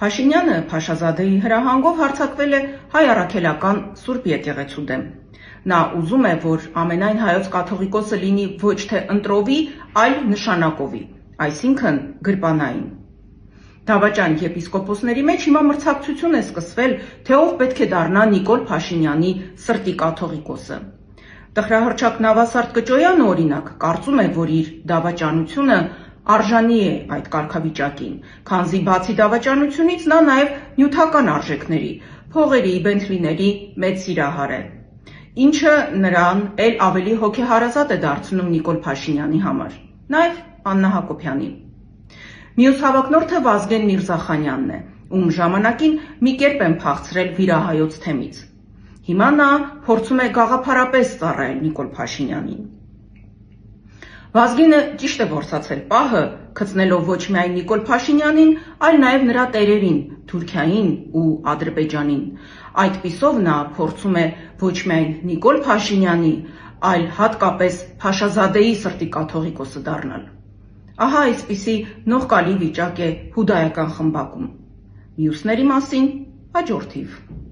Փաշինյանը Փաշազադեի հրահանգով հարձակվել է հայ առաքելական Սուրբ եկեղեցու դեմ։ Նա ուզում է, որ ամենայն հայոց կաթողիկոսը լինի ոչ թե ընտրովի, այլ նշանակովի, այսինքն գրպանային։ Դավաճան եպիսկոպոսների մեջ հիմա մրցակցություն է սկսվել, թե ով պետք է դառնա Նիկոլ Փաշինյանի սրտի կաթողիկոսը։ Տխրահռչակ Նավասարդ Կճոյանը, օրինակ, կարծում է, որ իր դավաճանությունը արժանի է այդ կարգավիճակին, քանզի բացի դավաճանությունից նա նաև նյութական արժեքների, փողերի, բենթլիների մեծ սիրահար է, ինչը նրան էլ ավելի հոգեհարազատ է դարձնում Նիկոլ Փաշինյանի համար, նաև Աննա Հակոբյանի։ Մյուս հավակնորդը Վազգեն Միրզախանյանն է, ում ժամանակին մի կերպ են փախցրել վիրահայոց թեմից։ Հիմա նա փորձում է գաղափարապես ծառայել Նիկոլ Փաշինյանին։ Վազգենը ճիշտ է որսացել պահը, գցնելով ոչ միայն Նիկոլ Փաշինյանին, այլ նաև նրա տերերին՝ Թուրքիային ու Ադրբեջանին։ Այդպիսով նա փորձում է ոչ միայն Նիկոլ Փաշինյանի, այլ հատկապես Փաշազադեի սրտի կաթողիկոսը դառնալ։ Ահա այսպիսի նողկալի վիճակ է հուդայական խմբակում։ Մյուսների մասին հաջորդ թիվ։